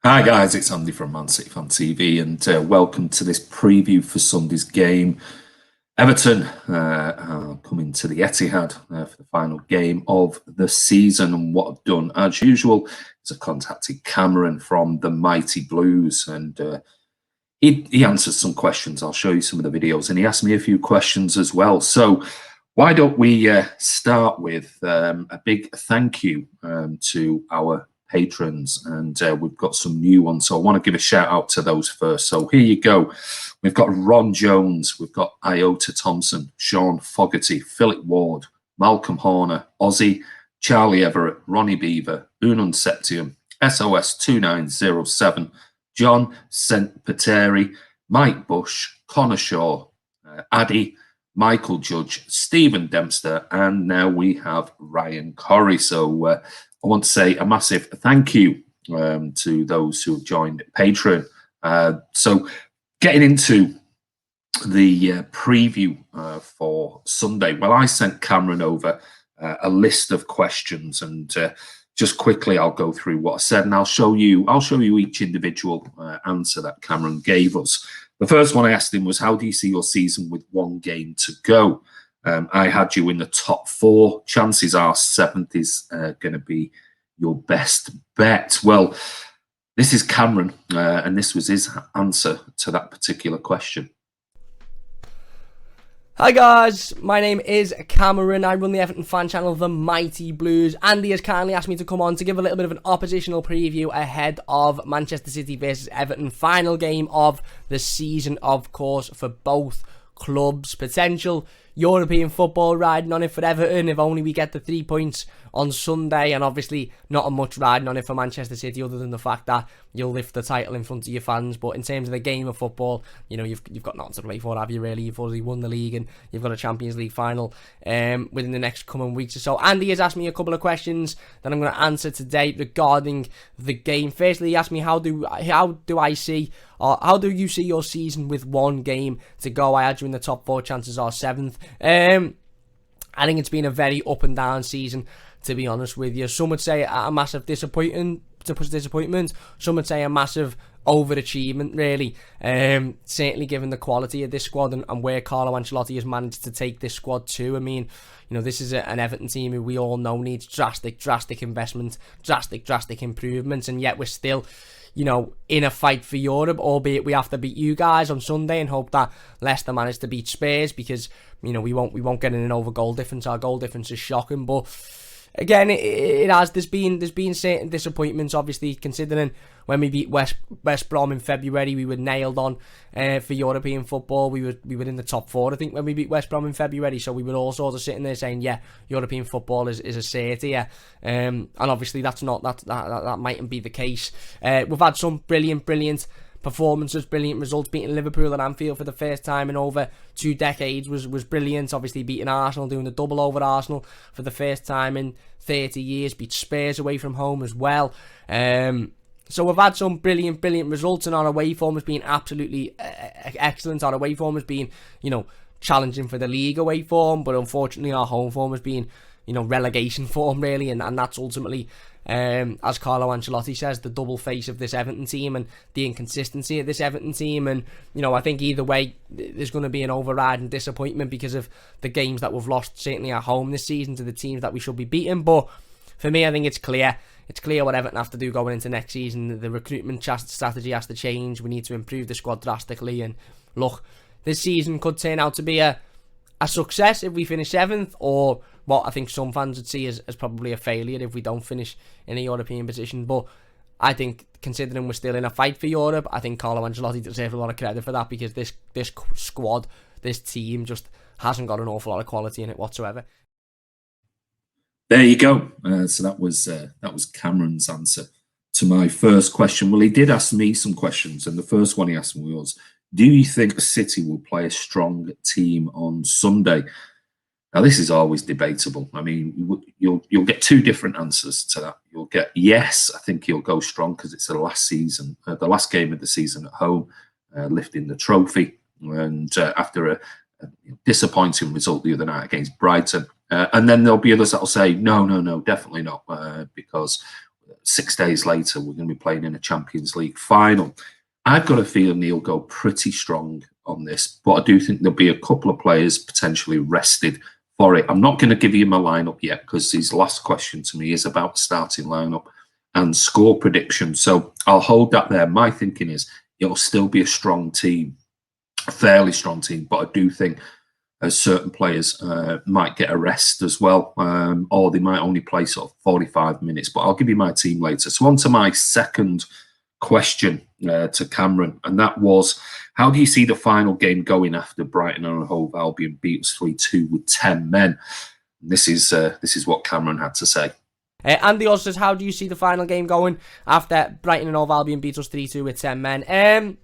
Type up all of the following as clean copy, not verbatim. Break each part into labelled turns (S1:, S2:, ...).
S1: Hi guys, it's Andy from mcfcfantv and welcome to this preview for Sunday's game. Everton are coming to the Etihad for the final game of the season, and what I've done as usual is I contacted Cameron from the Mighty Blues, and he answered some questions. I'll show you some of the videos, and he asked me a few questions as well. So why don't we start with a big thank you to our patrons, and we've got some new ones. So I want to give a shout out to those first. So here you go. We've got Ron Jones, we've got Iota Thompson, Sean Fogarty, Philip Ward, Malcolm Horner, Ozzy, Charlie Everett, Ronnie Beaver, Unun Septium, SOS 2907, John St. Pateri, Mike Bush, Connor Shaw, Addy, Michael Judge, Stephen Dempster, and now we have Ryan Corrie. So I want to say a massive thank you to those who have joined Patreon. So getting into the preview for Sunday, well, I sent Cameron over a list of questions, and just quickly I'll go through what I said, and I'll show you each individual answer that Cameron gave us. The first one I asked him was, how do you see your season with one game to go? I had you in the top four. Chances are seventh is going to be your best bet. Well, this is Cameron, and this was his answer to that particular question.
S2: Hi guys, my name is Cameron. I run the Everton fan channel, The Mighty Blues. Andy has kindly asked me to come on to give a little bit of an oppositional preview ahead of Manchester City versus Everton, final game of the season, of course, for both clubs. Potential European football riding on it for Everton if only we get the 3 points on Sunday, and obviously not a much riding on it for Manchester City other than the fact that you'll lift the title in front of your fans. But in terms of the game of football, you know, you've got nothing to wait for, have you really? You've already won the league and you've got a Champions League final within the next coming weeks or so. Andy has asked me a couple of questions that I'm going to answer today regarding the game. Firstly, he asked me how do you see your season with one game to go? I had you in the top four, chances are seventh. I think it's been a very up and down season, to be honest with you. Some would say a massive disappointment. Some would say a massive overachievement, really. Certainly given the quality of this squad and where Carlo Ancelotti has managed to take this squad to. I mean, you know, this is an Everton team who we all know needs drastic investment, drastic improvements, and yet we're still, you know, in a fight for Europe, albeit we have to beat you guys on Sunday and hope that Leicester manage to beat Spurs, because, you know, we won't get in an over goal difference. Our goal difference is shocking, but again, there's been certain disappointments, obviously, considering when we beat West Brom in February, we were nailed on for European football. We were in the top four, I think, when we beat West Brom in February. So we were all sort of sitting there saying, yeah, European football is a certainty. Yeah. And obviously that mightn't be the case. We've had some brilliant performances, brilliant results. Beating Liverpool at Anfield for the first time in over 2 decades was brilliant. Obviously beating Arsenal, doing the double over Arsenal for the first time in 30 years. Beat Spurs away from home as well. So we've had some brilliant results, and our away form has been absolutely excellent. Our away form has been, you know, challenging for the league away form, but unfortunately our home form has been, you know, relegation form, really, and that's ultimately, as Carlo Ancelotti says, the double face of this Everton team and the inconsistency of this Everton team. And, you know, I think either way there's going to be an overriding disappointment because of the games that we've lost, certainly at home this season, to the teams that we should be beating. But for me, I think it's clear what Everton have to do going into next season. The recruitment strategy has to change. We need to improve the squad drastically, and look, this season could turn out to be a success if we finish 7th, or what I think some fans would see as probably a failure if we don't finish in a European position. But I think, considering we're still in a fight for Europe, I think Carlo Ancelotti deserves a lot of credit for that, because this squad, this team, just hasn't got an awful lot of quality in it whatsoever.
S1: There you go. So that was Cameron's answer to my first question. Well, he did ask me some questions, and the first one he asked me was, do you think City will play a strong team on Sunday? Now, this is always debatable. I mean, you'll get 2 different answers to that. You'll get, yes, I think he'll go strong because it's the last game of the season at home, lifting the trophy, and after a disappointing result the other night against Brighton. And then there'll be others that'll say, no, definitely not, because 6 days later, we're going to be playing in a Champions League final. I've got a feeling he'll go pretty strong on this, but I do think there'll be a couple of players potentially rested for it. I'm not going to give you my lineup yet because his last question to me is about the starting lineup and score prediction. So I'll hold that there. My thinking is it'll still be a strong team, a fairly strong team, but I do think certain players might get a rest as well, or they might only play sort of 45 minutes. But I'll give you my team later. So on to my second question to Cameron, and that was, how do you see the final game going after Brighton and Hove Albion beat us 3-2 with 10 men? And this is what Cameron had to say.
S2: Andy also says, how do you see the final game going after Brighton and Hove Albion beat us 3-2 with 10 men?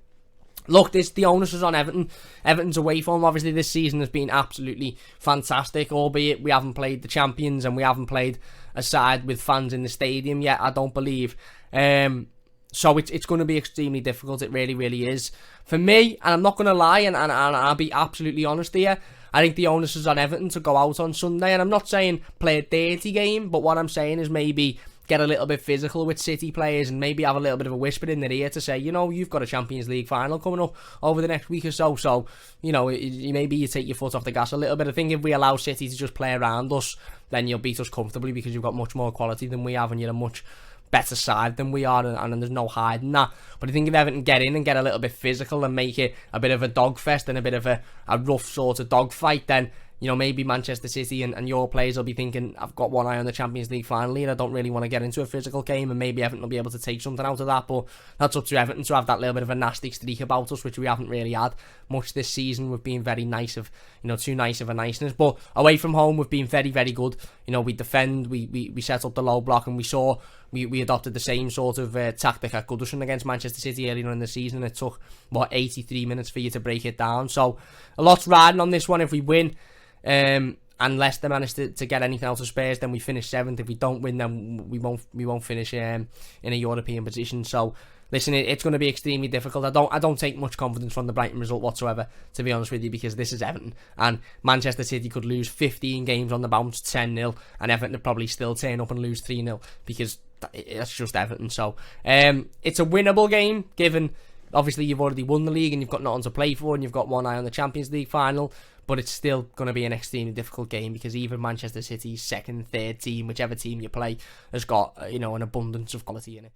S2: Look, the onus is on Everton. Everton's away form, obviously, this season has been absolutely fantastic, albeit we haven't played the champions and we haven't played a side with fans in the stadium yet, I don't believe. So it's going to be extremely difficult. It really, really is. For me, and I'm not going to lie, and I'll be absolutely honest here, I think the onus is on Everton to go out on Sunday. And I'm not saying play a dirty game, but what I'm saying is maybe get a little bit physical with City players and maybe have a little bit of a whisper in their ear to say, you know, you've got a Champions League final coming up over the next week or so. So, you know, maybe you take your foot off the gas a little bit. I think if we allow City to just play around us, then you'll beat us comfortably because you've got much more quality than we have and you're a much better side than we are, and there's no hiding that. But I think if Everton get in and get a little bit physical and make it a bit of a dogfest and a bit of a rough sort of dogfight, then, you know, maybe Manchester City and your players will be thinking, I've got one eye on the Champions League finally and I don't really want to get into a physical game, and maybe Everton will be able to take something out of that. But that's up to Everton to have that little bit of a nasty streak about us, which we haven't really had much this season. We've been very nice of, you know, too nice of a niceness. But away from home, we've been very, very good. You know, we defend, we set up the low block, and we adopted the same sort of tactic at Hudson against Manchester City earlier in the season. It took, 83 minutes for you to break it down. So a lot's riding on this one. If we win, and Leicester manage to get anything out of Spurs, then we finish 7th. If we don't win, then we won't finish in a European position. So listen, it's going to be extremely difficult. I don't take much confidence from the Brighton result whatsoever, to be honest with you, because this is Everton, and Manchester City could lose 15 games on the bounce 10-0, and Everton would probably still turn up and lose 3-0 because that's just Everton. So it's a winnable game, given obviously you've already won the league and you've got nothing to play for and you've got one eye on the Champions League final. But it's still going to be an extremely difficult game because even Manchester City's second, third team, whichever team you play, has got, you know, an abundance of quality in it.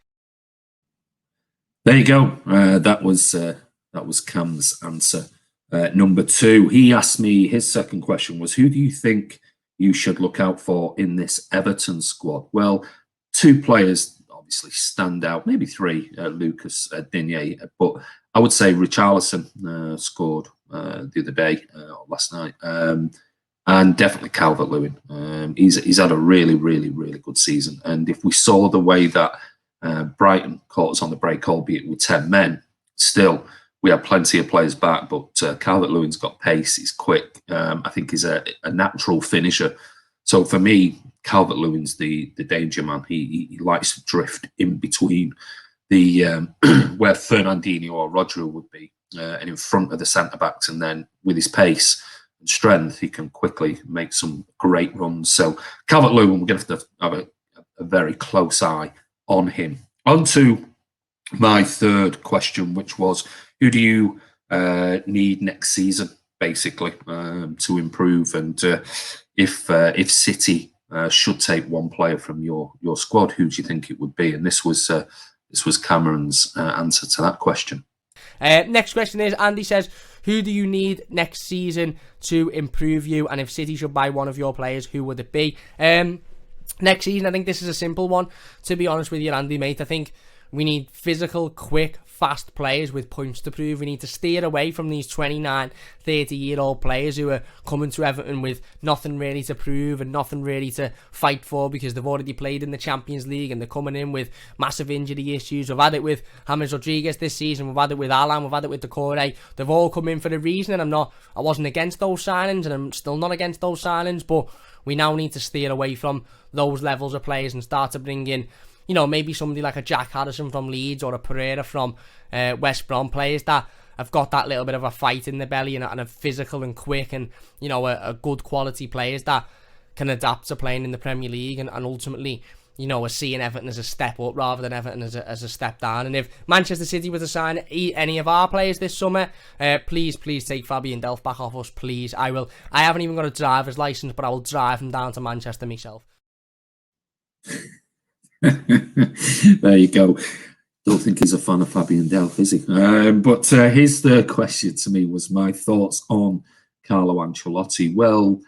S1: There you go. That was Cam's answer. Number 2, he asked me, his second question was, who do you think you should look out for in this Everton squad? Well, 2 players obviously stand out, maybe 3, Lucas Digne, but I would say Richarlison scored the other day, last night, and definitely Calvert-Lewin. He's had a really, really, really good season, and if we saw the way that Brighton caught us on the break, albeit with 10 men, still we had plenty of players back, but Calvert-Lewin's got pace, he's quick, I think he's a natural finisher. So for me, Calvert-Lewin's the danger man. He likes to drift in between the where Fernandinho or Rodri would be, and in front of the centre-backs, and then with his pace and strength, he can quickly make some great runs. So Calvert-Lewin, we're going to have to have a very close eye on him. On to my third question, which was, who do you need next season, basically, to improve? And if City should take one player from your squad, who do you think it would be? And this was Cameron's answer to that question.
S2: Next question is, Andy says, who do you need next season to improve you? And if City should buy one of your players, who would it be? Next season, I think this is a simple one, to be honest with you, Andy, mate. I think we need physical, quick, fast players with points to prove. We need to steer away from these 29, 30-year-old players who are coming to Everton with nothing really to prove and nothing really to fight for because they've already played in the Champions League and they're coming in with massive injury issues. We've had it with James Rodriguez this season. We've had it with Alan. We've had it with Decore. They've all come in for a reason, and I wasn't against those signings, and I'm still not against those signings, but we now need to steer away from those levels of players and start to bring in, you know, maybe somebody like a Jack Harrison from Leeds or a Pereira from West Brom, players that have got that little bit of a fight in the belly and are physical and quick and, you know, a good quality players that can adapt to playing in the Premier League and ultimately, are seeing Everton as a step up rather than Everton as a step down. And if Manchester City were to sign any of our players this summer, please take Fabian Delph back off us, please. I haven't even got a driver's license, but I will drive him down to Manchester myself.
S1: There you go. Don't think he's a fan of Fabian Delph, is he? But his third question to me was my thoughts on Carlo Ancelotti. Well,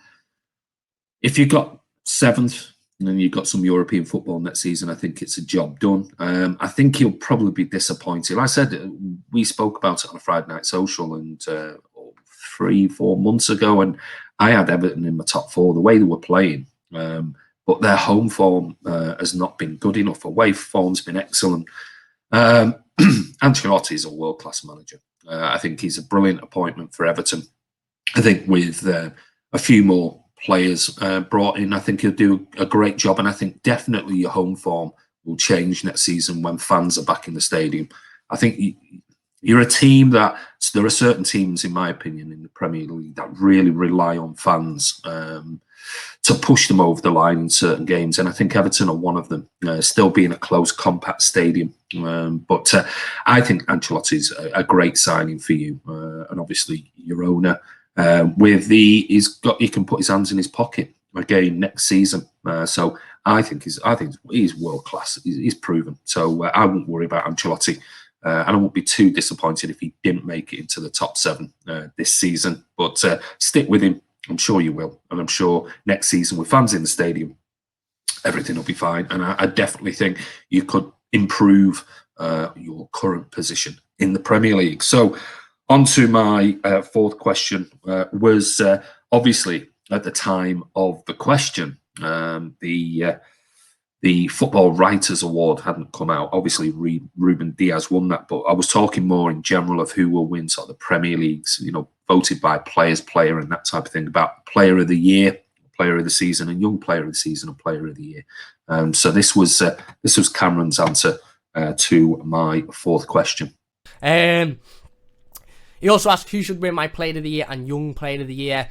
S1: if you got 7th and then you've got some European football next season, I think it's a job done. I think he'll probably be disappointed. Like I said, we spoke about it on a Friday Night Social and 3-4 months ago, and I had Everton in my top 4 the way they were playing. But their home form has not been good enough. Away form's been excellent. Ancelotti is a world-class manager. I think he's a brilliant appointment for Everton. I think with a few more players brought in, I think he'll do a great job. And I think definitely your home form will change next season when fans are back in the stadium. I think you're a team that, there are certain teams, in my opinion, in the Premier League that really rely on fans to push them over the line in certain games. And I think Everton are one of them, still being a close, compact stadium. But I think Ancelotti's a great signing for you. And obviously your owner, he can put his hands in his pocket again next season. So I think he's world class. He's proven. So I won't worry about Ancelotti. And I won't be too disappointed if he didn't make it into the top 7 this season. But stick with him. I'm sure you will. And I'm sure next season with fans in the stadium, everything will be fine. And I definitely think you could improve your current position in the Premier League. So on to my 4th question was obviously at the time of the question, the Football Writers Award hadn't come out. Obviously, Ruben Diaz won that, but I was talking more in general of who will win sort of the Premier Leagues, voted by players, player, and that type of thing, about Player of the Year, Player of the Season, and Young Player of the Season and Player of the Year. So this was Cameron's answer to my 4th question.
S2: He also asked who should win my Player of the Year and Young Player of the Year.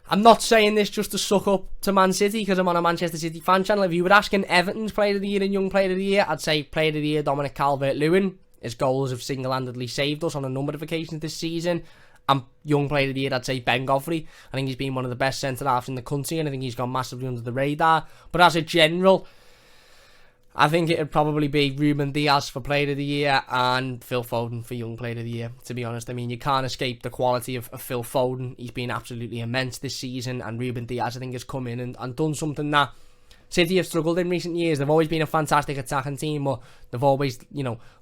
S2: I'm not saying this just to suck up to Man City because I'm on a Manchester City fan channel. If you were asking Everton's Player of the Year and Young Player of the Year, I'd say Player of the Year Dominic Calvert-Lewin. His goals have single-handedly saved us on a number of occasions this season. And Young Player of the Year, I'd say Ben Godfrey. I think he's been one of the best centre-halves in the country, and I think he's gone massively under the radar. But as a general, I think it would probably be Ruben Diaz for Player of the Year and Phil Foden for Young Player of the Year, to be honest. I mean, you can't escape the quality of Phil Foden. He's been absolutely immense this season, and Ruben Diaz, I think, has come in and done something that City have struggled in recent years. They've always been a fantastic attacking team, but they've always,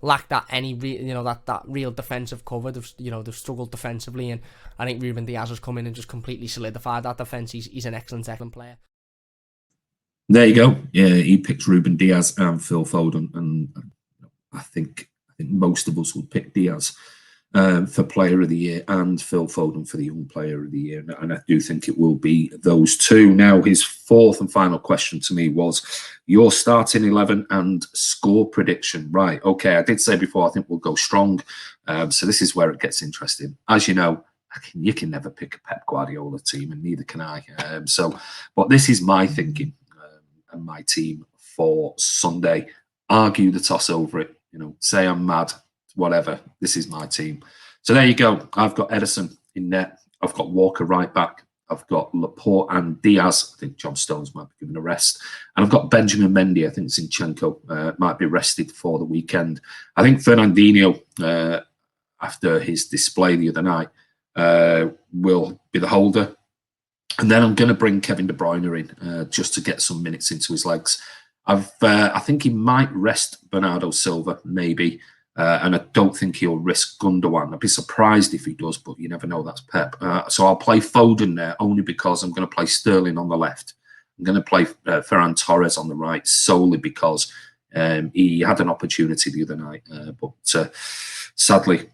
S2: lacked that that real defensive cover. They've struggled defensively, and I think Ruben Diaz has come in and just completely solidified that defence. He's an excellent player.
S1: There you go. Yeah, he picked Ruben Diaz and Phil Foden, and I think most of us would pick Diaz for Player of the Year and Phil Foden for the Young Player of the Year, and I do think it will be those two. Now, his 4th and final question to me was your starting 11 and score prediction. Right? Okay, I did say before I think we'll go strong, so this is where it gets interesting. As you know, you can never pick a Pep Guardiola team, and neither can I. But this is my thinking. And my team for Sunday. Argue the toss over it, say I'm mad, whatever. This is my team. So there you go. I've got Ederson in net. I've got Walker right back. I've got Laporte and Diaz. I think John Stones might be given a rest. And I've got Benjamin Mendy. I think Zinchenko might be rested for the weekend. I think Fernandinho, after his display the other night, will be the holder. And then I'm going to bring Kevin De Bruyne in just to get some minutes into his legs. I think he might rest Bernardo Silva, maybe. And I don't think he'll risk Gundogan. I'd be surprised if he does, but you never know. That's Pep. So I'll play Foden there only because I'm going to play Sterling on the left. I'm going to play Ferran Torres on the right solely because he had an opportunity the other night. But sadly,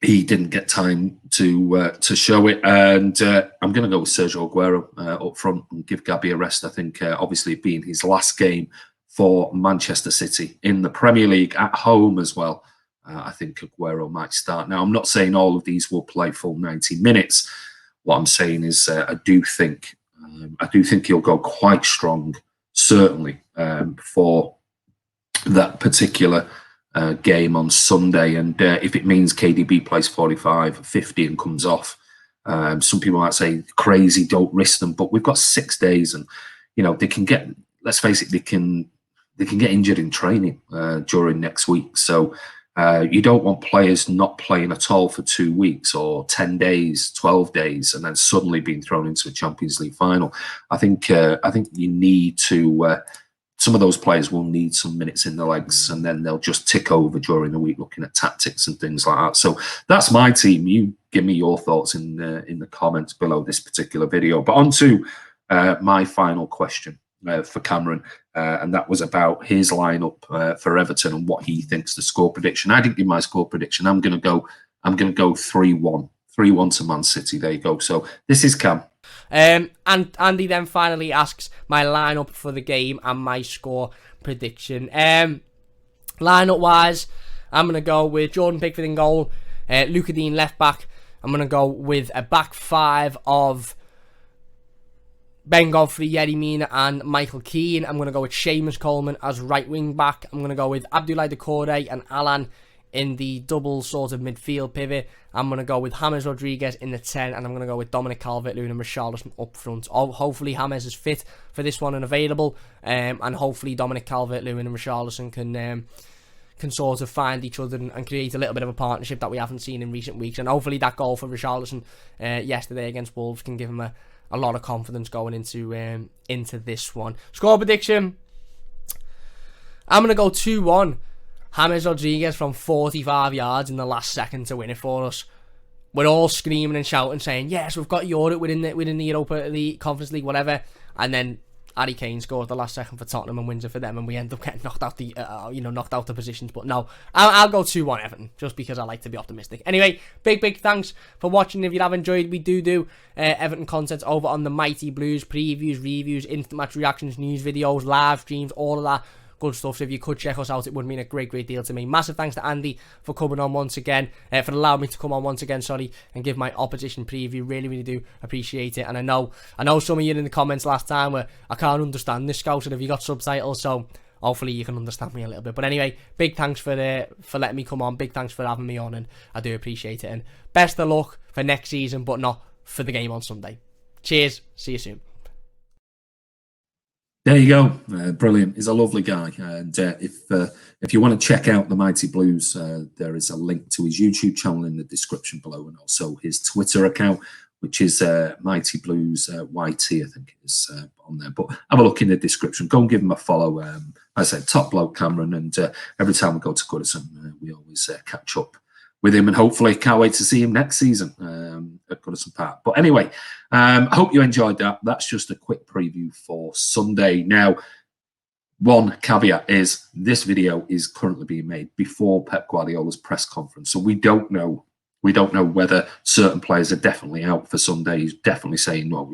S1: he didn't get time to show it, and I'm going to go with Sergio Aguero up front and give Gabby a rest. I think, obviously, it being his last game for Manchester City in the Premier League at home as well, I think Aguero might start. Now, I'm not saying all of these will play full 90 minutes. What I'm saying is, I do think he'll go quite strong certainly for that particular game on Sunday. And if it means KDB plays 45, 50 and comes off, some people might say crazy, don't risk them. But we've got 6 days, and they can get. Let's face it, they can get injured in training during next week. So you don't want players not playing at all for 2 weeks or 10 days, 12 days, and then suddenly being thrown into a Champions League final. I think you need to. Some of those players will need some minutes in the legs, and then they'll just tick over during the week, looking at tactics and things like that. So that's my team. You give me your thoughts in the comments below this particular video. But on to my final question for Cameron, and that was about his lineup for Everton and what he thinks the score prediction. I didn't give my score prediction. I'm going to go 3-1, 3-1 to Man City. There you go. So this is Cam.
S2: And Andy then finally asks my lineup for the game and my score prediction. Lineup wise, I'm going to go with Jordan Pickford in goal, Luca Dean left back. I'm going to go with a back five of Ben Godfrey, Yerry Mina and Michael Keane. I'm going to go with Seamus Coleman as right wing back. I'm going to go with Abdoulaye Doucouré and Alan in the double sort of midfield pivot. I'm going to go with James Rodriguez in the 10, and I'm going to go with Dominic Calvert-Lewin and Richarlison up front. Hopefully James is fit for this one and available, and hopefully Dominic Calvert-Lewin and Richarlison can sort of find each other and create a little bit of a partnership that we haven't seen in recent weeks. And hopefully that goal for Richarlison yesterday against Wolves can give him a lot of confidence going into this one. Score prediction, I'm going to go 2-1. James Rodriguez from 45 yards in the last second to win it for us. We're all screaming and shouting, saying, "Yes, we've got Europe within the Europa League, Conference League, whatever." And then Harry Kane scores the last second for Tottenham and wins it for them, and we end up getting knocked out the positions. But no, I'll go 2-1 Everton, just because I like to be optimistic. Anyway, big thanks for watching. If you have enjoyed, we do Everton content over on the Mighty Blues, previews, reviews, instant match reactions, news videos, live streams, all of that good stuff. So if you could check us out, it would mean a great deal to me. Massive thanks to Andy for coming on once again, for allowing me to come on once again, and give my opposition preview. Really do appreciate it. And I know some of you in the comments last time where I can't understand this, Scout, and have you got subtitles? So hopefully you can understand me a little bit. But anyway, big thanks for letting me come on. Big thanks for having me on, and I do appreciate it. And best of luck for next season, but not for the game on Sunday. Cheers. See you soon.
S1: There you go. Brilliant. He's a lovely guy. And if you want to check out the Mighty Blues, there is a link to his YouTube channel in the description below, and also his Twitter account, which is Mighty Blues YT, I think it is on there. But have a look in the description. Go and give him a follow. I said, top bloke, Cameron. And every time we go to Hudson, we always catch up with him, and hopefully can't wait to see him next season at Goodison Park. But anyway, I hope you enjoyed that. That's just a quick preview for Sunday. Now, one caveat is this video is currently being made before Pep Guardiola's press conference, so we don't know whether certain players are definitely out for Sunday. He's definitely saying, well,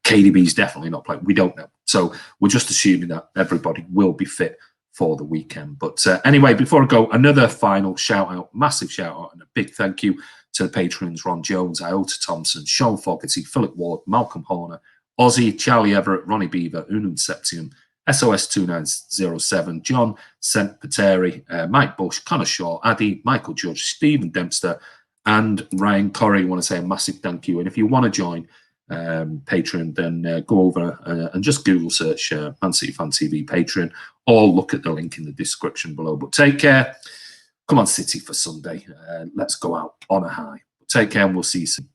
S1: KDB's definitely not playing. We don't know, so we're just assuming that everybody will be fit for the weekend. But anyway, before I go, another final shout out, massive shout out, and a big thank you to the patrons: Ron Jones, Iota Thompson, Sean Fogarty, Philip Ward, Malcolm Horner, Ozzy, Charlie Everett, Ronnie Beaver, Unum Septium, SOS2907, John St. Pateri, Mike Bush, Connor Shaw, Addy, Michael Judge, Stephen Dempster, and Ryan Corrie. I want to say a massive thank you. And if you want to join Patreon, then go over and just Google search Man City Fan TV Patreon, or look at the link in the description below. But take care. Come on, City, for Sunday. Let's go out on a high. Take care, and we'll see you soon.